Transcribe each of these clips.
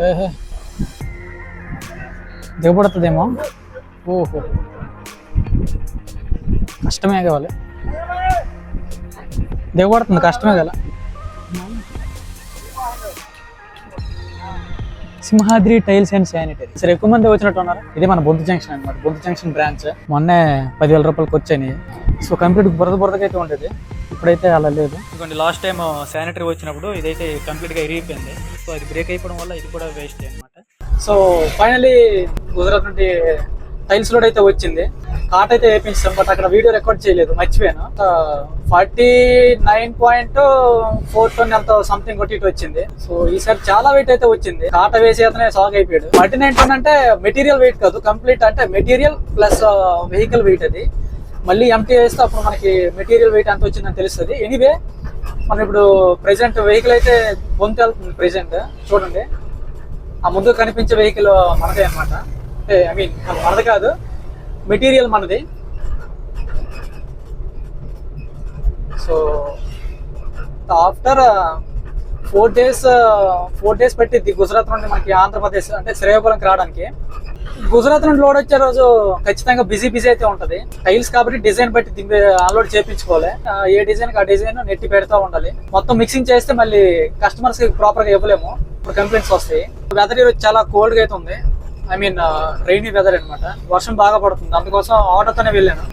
ఏహే దిగబడుతుందేమో. ఓహో కష్టమే కావాలి, దిగబడుతుంది కష్టమే కదా. Simhadri tiles and sanitary. సరే ఎక్కువ మంది వచ్చినట్టు ఉన్నారు. ఇది మన బొంతు జంక్షన్ అనమాట. Bonthu junction branch. మొన్నే 10,000 రూపాయలకి వచ్చాయి. సో కంప్లీట్ బురదగా అయితే ఉంటుంది. ఇప్పుడైతే అలా లేదు. ఇదిగోండి లాస్ట్ టైం శానిటరీ వచ్చినప్పుడు ఇదైతే కంప్లీట్గా ఇరిగిపోయింది. సో అది బ్రేక్ అయిపోవడం వల్ల ఇది కూడా వేస్ట్ అనమాట. సో ఫైనలీ గుజరాత్ నుండి టైల్స్ లోడ్ అయితే వచ్చింది. కాట్ అయితే వేయించాం, బట్ అక్కడ వీడియో రికార్డ్ చేయలేదు, మర్చిపోయాను. 49.4 ఎంతో సంథింగ్ కొట్టి వచ్చింది. సో ఈసారి చాలా వెయిట్ అయితే వచ్చింది. కాట వేసి అతనే సాగ్ అయిపోయాడు. 49 టన్ అంటే మెటీరియల్ వెయిట్ కాదు, కంప్లీట్ అంటే మెటీరియల్ ప్లస్ వెహికల్ వెయిట్. అది మళ్ళీ ఎంటీ వేస్తే అప్పుడు మనకి మెటీరియల్ వెయిట్ ఎంత వచ్చిందని తెలుస్తుంది. ఎనీవే మనం ఇప్పుడు ప్రెసెంట్ వెహికల్ అయితే బొంతు వెళ్తుంది. ప్రెసెంట్ చూడండి, ఆ ముందు కనిపించే వెహికల్ మనదే అనమాట. అంటే ఐ మీన్ మనది కాదు, మెటీరియల్ మనది. సో ఆఫ్టర్ 4 డేస్ పట్టింది గుజరాత్ నుండి మనకి ఆంధ్రప్రదేశ్ అంటే శ్రీకాకుళంకి రావడానికి. గుజరాత్ నుండి లోడ్ వచ్చే రోజు ఖచ్చితంగా బిజీ అయితే ఉంటుంది. టైల్స్ కాబట్టి డిజైన్ బట్టి అన్లోడ్ చేయించుకోవాలి. ఏ డిజైన్ ఆ డిజైన్ నెట్టి పెడతా ఉండాలి. మొత్తం మిక్సింగ్ చేస్తే మళ్ళీ కస్టమర్స్ కి ప్రాపర్ గా ఇవ్వలేము, ఇప్పుడు కంప్లైంట్స్ వస్తాయి. వెదర్ ఈరోజు చాలా కోల్డ్ గా అయితే ఉంది. ఐ మీన్ రైనీ వెదర్ అనమాట. వర్షం బాగా పడుతుంది, అందుకోసం ఆటోతోనే వెళ్ళాను.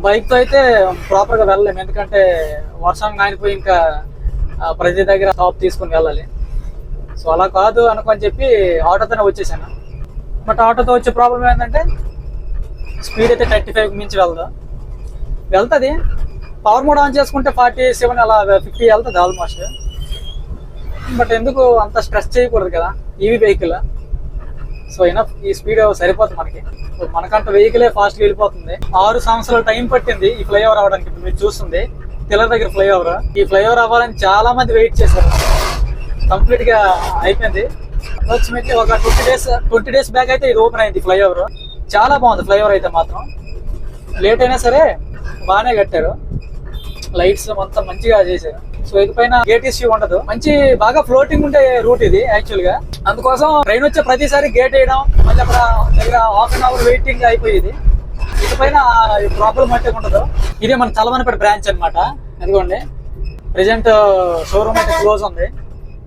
బైక్ తో అయితే ప్రాపర్ గా వెళ్ళలేము, ఎందుకంటే వర్షం నానిపోయి ఇంకా ప్రతి దగ్గర టాప్ తీసుకుని వెళ్ళాలి. సో అలా కాదు అనుకొని చెప్పి ఆటోతోనే వచ్చేసాను. బట్ ఆటోతో వచ్చే ప్రాబ్లం ఏంటంటే స్పీడ్ అయితే 35 మించి వెళ్తుంది. పవర్ మోడ్ ఆన్ చేసుకుంటే 47 అలా 50 వెళ్తుంది ఆల్మోస్ట్. బట్ ఎందుకు అంత స్ట్రెస్ చేయకూడదు కదా, ఈవీ వెహికల్. సో ఎనఫ్ ఈ స్పీడ్ సరిపోతుంది మనకి. సో మనకంటూ వెహికలే ఫాస్ట్గా వెళ్ళిపోతుంది. 6 సంవత్సరాల టైం పట్టింది ఈ ఫ్లైఓవర్ అవ్వడానికి. ఇప్పుడు మీరు చూస్తుంది తిలర్ దగ్గర ఫ్లైఓవర్. ఈ ఫ్లైఓవర్ అవ్వాలని చాలా మంది వెయిట్ చేశారు. కంప్లీట్ గా అయిపోయింది. అప్రాక్సిమేట్లీ ఒక 20 డేస్ బ్యాక్ అయితే ఇది ఓపెన్ అయింది ఫ్లైఓవర్. చాలా బాగుంది ఫ్లైఓవర్ అయితే మాత్రం. లేట్ అయినా సరే బాగానే కట్టారు, లైట్స్ మొత్తం మంచిగా చేశారు. సో ఇకపైన గేట్ ఇష్యూ ఉండదు. మంచి బాగా ఫ్లోటింగ్ ఉండే రూట్ ఇది యాక్చువల్ గా. అందుకోసం ట్రైన్ వచ్చే ప్రతిసారి గేట్ వేయడం, మళ్ళీ అక్కడ దగ్గర ½ అవర్ వెయిటింగ్ అయిపోయేది. ఇకపైన ప్రాబ్లం అంటే ఉండదు. ఇదే మన చలమనపేట బ్రాంచ్ అనమాట. ఎందుకండి ప్రెసెంట్ షోరూమ్ అయితే క్లోజ్ ఉంది,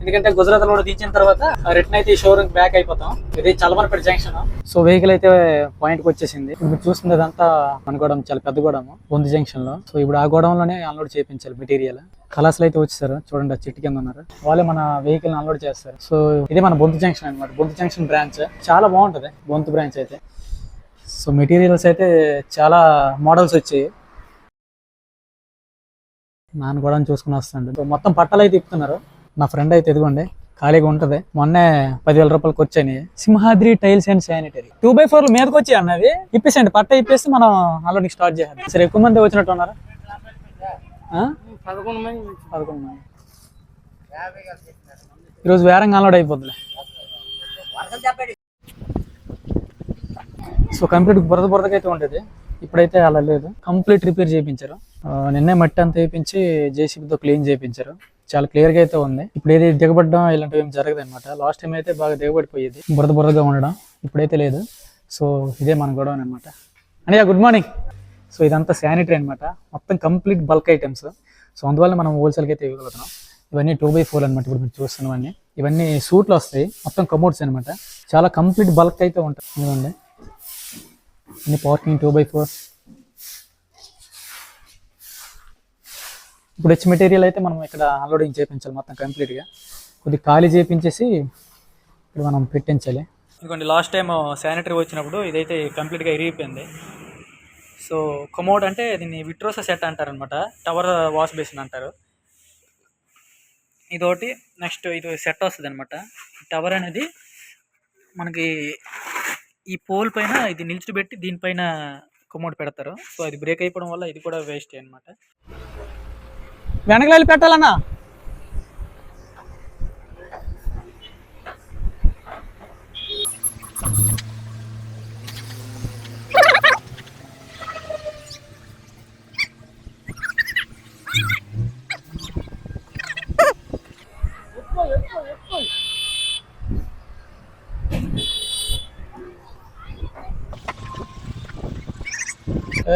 ఎందుకంటే గుజరాత్ లో దించిన తర్వాత రిటర్న్ అయితే ఈ షోరూమ్ బ్యాక్ అయిపోతాం. ఇది చలమనపేట జంక్షన్. సో వెహికల్ అయితే పాయింట్ కి వచ్చేసింది. ఇప్పుడు చూస్తుంది అదంతా మన గోడం, చాలా పెద్ద గోడము బొందు జంక్షన్ లో. సో ఇప్పుడు ఆ గోడంలోనే అన్లోడ్ చేయించాలి మెటీరియల్. కళాసులు అయితే వచ్చేసారు, చూడండి ఆ చెట్టు కింద ఉన్నారు. వాళ్ళే మన వెహికల్ అన్లోడ్ చేస్తారు. సో ఇది మన బొంతు జంక్షన్ అనమాట. బొంతు జంక్షన్ బ్రాంచ్ చాలా బాగుంటది బొంతు బ్రాంచ్ అయితే. సో మెటీరియల్స్ అయితే చాలా మోడల్స్ వచ్చాయి. నాన్న కూడా చూసుకుని వస్తాడు. సో మొత్తం పట్టాలు అయితే ఇప్పుతున్నారు. నా ఫ్రెండ్ అయితే ఇదిగోండి ఖాళీగా ఉంటది. మొన్నే 10,000 రూపాయలకి వచ్చాయి Simhadri tiles and sanitary. 2x4 మీదకి వచ్చి అన్నది ఇప్పేసండి. పట్ట ఇప్పేసి మనం అన్లోడింగ్ స్టార్ట్ చేయాలి. సరే ఎక్కువ మంది వచ్చినట్టు ఉన్నారు. 11 మంది. ఈరోజు వేరంగా అన్లోడ్ అయిపోద్దిలే. సో కంప్లీట్ బురదగా అయితే ఉంటుంది. ఇప్పుడైతే అలా లేదు, కంప్లీట్ రిపేర్ చేయించారు. నిన్నే మట్టి అంతా వేయించి జేసీబీతో క్లీన్ చేయించారు. చాలా క్లియర్ గా అయితే ఉంది. ఇప్పుడు ఏది దిగబడడం ఇలాంటివి ఏం జరగదు అనమాట. లాస్ట్ టైం అయితే బాగా దిగబడిపోయేది, బురదగా ఉండడం. ఇప్పుడైతే లేదు. సో ఇదే మన గొడవ అనమాట. అన్నయ్య గుడ్ మార్నింగ్. సో ఇదంతా శానిటరీ అనమాట, మొత్తం కంప్లీట్ బల్క్ ఐటమ్స్. సో అందువల్ల మనం హోల్సేల్కి అయితే ఇవ్వగలుగుతున్నాం. ఇవన్నీ 2x4 అనమాట. ఇప్పుడు మీరు చూస్తున్నవన్నీ ఇవన్నీ సూట్లు వస్తాయి, మొత్తం కమోడ్స్ అనమాట. చాలా కంప్లీట్ బల్క్ అయితే ఉంటుంది. ఇవ్వండి అన్ని పార్కింగ్ 2x4. ఇప్పుడు వచ్చే మెటీరియల్ అయితే మనం ఇక్కడ అన్లోడింగ్ చేయించాలి మొత్తం కంప్లీట్గా. కొద్దిగా ఖాళీ చేయించేసి ఇక్కడ మనం పెట్టించాలి. ఇదిగోండి లాస్ట్ టైం శానిటరీ వచ్చినప్పుడు ఇదైతే కంప్లీట్గా ఇరిగిపోయింది. సో కమోడ్ అంటే దీన్ని విట్రోసా సెట్ అంటారనమాట. టవర్ వాష్ బేసిన్ అంటారు. ఇదొకటి. నెక్స్ట్ ఇది సెట్ వస్తుంది అనమాట. టవర్ అనేది మనకి ఈ పోల్ పైన ఇది నిల్చిపెట్టి దీనిపైన కమోడ్ పెడతారు. సో అది బ్రేక్ అయిపోవడం వల్ల ఇది కూడా వేస్ట్ అనమాట. వెనకలు పెట్టాలన్నా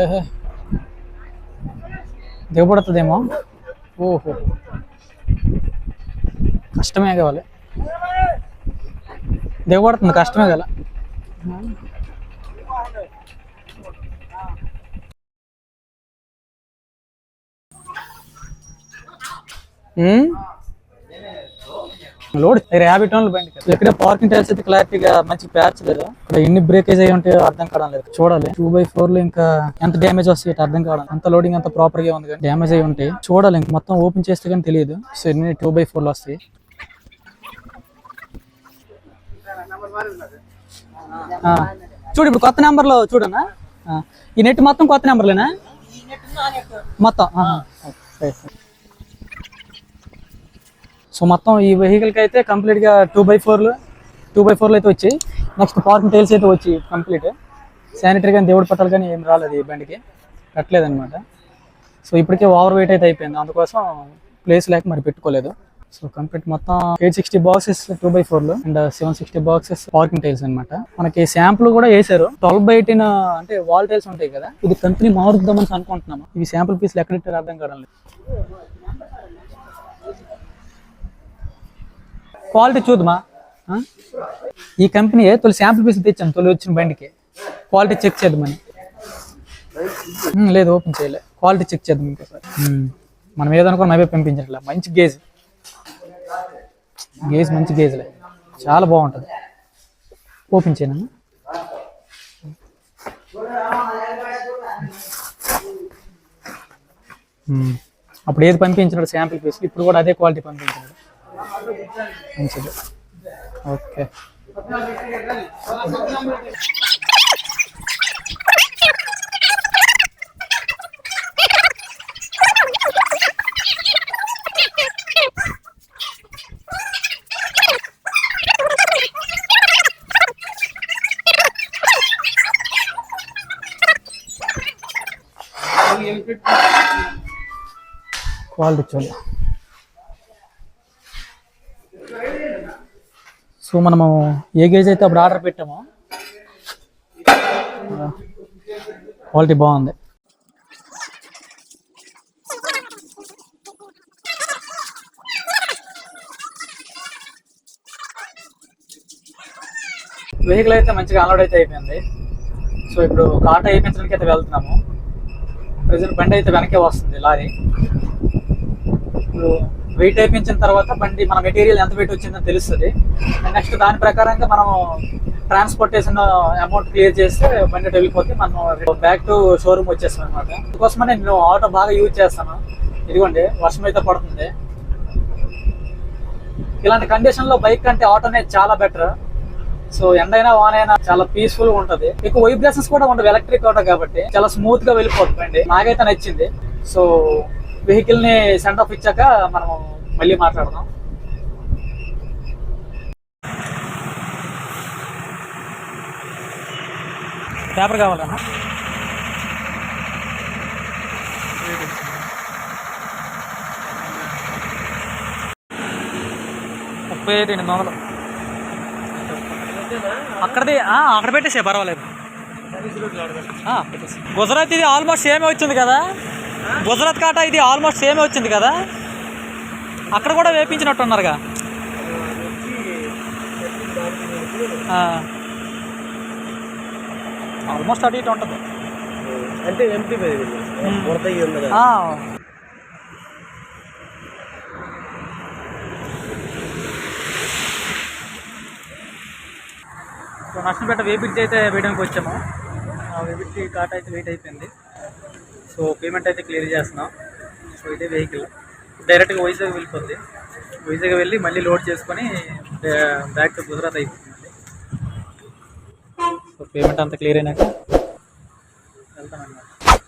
ఏహే దిగబడుతుందేమో. ఓహో కష్టమే కావాలి, దిగబడుతుంది కష్టమే కదా. లోడ్ 50 టన్నుల బండి. ఇక్కడ పార్కింగ్ టైల్స్ అయితే క్లారిటీగా మంచి ప్యాచ్ లేదు. ఇక్కడ ఎన్ని బ్రేకేజ్ అయ్యి ఉంటే అర్థం కావడం లేదు. చూడాలి 2x4 లో ఇంకా ఎంత డ్యామేజ్ వస్తాయి అర్థం కావడం. అంత లోడింగ్ అంత ప్రాపర్ గా ఉంది కానీ డ్యామేజ్ అయ్యి ఉంటాయి. చూడాలి ఇంక మొత్తం ఓపెన్ చేస్తే కానీ తెలియదు. సో ఎన్ని 2x4 లో వస్తాయి. చూడు ఇప్పుడు కొత్త నెంబర్ లో చూడనా, ఈ నెట్ మొత్తం కొత్త నెంబర్లేనా మొత్తం. సో మొత్తం ఈ వెహికల్కి అయితే కంప్లీట్గా 2x4 అయితే వచ్చాయి. నెక్స్ట్ పార్కింగ్ టైల్స్ అయితే వచ్చి కంప్లీట్. శానిటరీ కానీ దేవుడి పట్టాలు కానీ ఏం రాలేదు ఈ బండికి, కట్టలేదన్నమాట. సో ఇప్పటికే ఓవర్ వెయిట్ అయితే అయిపోయింది, అందుకోసం ప్లేస్ లేక మరి పెట్టుకోలేదు. సో కంప్లీట్ మొత్తం 860 boxes 2x4 and 760 boxes parking tiles అనమాట. మనకి శాంపుల్ కూడా వేసారు. 12/18 అంటే వాల్ టైల్స్ ఉంటాయి కదా, ఇది కంపెనీ మారుద్దామని అనుకుంటున్నాము. ఇవి శాంపుల్ పీసులు ఎక్కడెట్టారు అర్థం కావడం లేదు. క్వాలిటీ చూద్దామా. ఈ కంపెనీ తొలి శాంపుల్ పీసులు తెచ్చాను, తొలి వచ్చిన బండికి. క్వాలిటీ చెక్ చేద్దామని. లేదు ఓపెన్ చేయలే, క్వాలిటీ చెక్ చేద్దాం ఇంకోసారి. మనం ఏదనుకున్నా అవే పంపించట్లే. మంచి గేజ్ మంచి గేజ్లే, చాలా బాగుంటుంది. ఓపెన్ చేయను. అప్పుడు ఏది పంపించినాడు శాంపుల్ పీస్, ఇప్పుడు కూడా అదే క్వాలిటీ పంపించాడు. మంచిది. ఓకే క్వాలిటీ చూద్దాం. సో మనము ఏ గేజ్ అయితే అప్పుడు ఆర్డర్ పెట్టామో క్వాలిటీ బాగుంది. వెహికల్ అయితే మంచిగా అన్లోడ్ అయితే అయిపోయింది. సో ఇప్పుడు కాట వేయించడానికి అయితే వెళ్తున్నాము. ప్రజెంట్ బండి అయితే వెనకే వస్తుంది లారీ. ఇప్పుడు వెయిట్ వేయించిన తర్వాత బండి మన మెటీరియల్ ఎంత వెయిట్ వచ్చిందని తెలుస్తుంది. నెక్స్ట్ దాని ప్రకారంగా మనం ట్రాన్స్పోర్టేషన్ అమౌంట్ క్లియర్ చేస్తే బండి వెళ్ళిపోతే మనం బ్యాక్ టు షోరూమ్ వచ్చేస్తాం అనమాట. అందుకోసమనే నేను ఆటో బాగా యూజ్ చేస్తాను. ఇదిగోండి వర్షం అయితే పడుతుంది. ఇలాంటి కండిషన్లో బైక్ కంటే ఆటోనే చాలా బెటర్. సో ఎండైనా వాన్ అయినా చాలా పీస్ఫుల్ గా ఉంటది. ఎక్కువ వైబ్రేషన్స్ కూడా ఉండవు ఎలక్ట్రిక్ ఆటో కాబట్టి, చాలా స్మూత్ గా వెళ్ళిపోతుంది బండి. నాకైతే నచ్చింది. సో వెహికల్ ని సెండ్ ఆఫ్ ఇచ్చాక మనం మళ్ళీ మాట్లాడదాం. పేపర్ కావాలన్నా 35,800 అక్కడది. అక్కడ పెట్టేసే పర్వాలేదు. గుజరాత్ ఇది ఆల్మోస్ట్ సేమే వచ్చింది కదా, గుజరాత్ కాటా ఇది ఆల్మోస్ట్ సేమే వచ్చింది కదా. అక్కడ కూడా వేపించినట్టున్నారుగా. ఆల్మోస్ట్ అటు ఇటు ఉంటుంది అంటే ఎంపీ నష్టపేట వేబిట్ అయితే వేయడానికి వచ్చాము. వేబిట్ కాటా అయితే వెయిట్ అయిపోయింది. సో పేమెంట్ అయితే క్లియర్ చేస్తున్నాం. సో ఇదే వెహికల్ డైరెక్ట్గా వైజాగ్ వెళ్ళిపోద్ది. వైజాగ్ వెళ్ళి మళ్ళీ లోడ్ చేసుకొని బ్యాక్ టు గుజరాత్ అయిపోతుంది. సో పేమెంట్ అంతా క్లియర్ అయినాక వెళ్తామన్నమాట.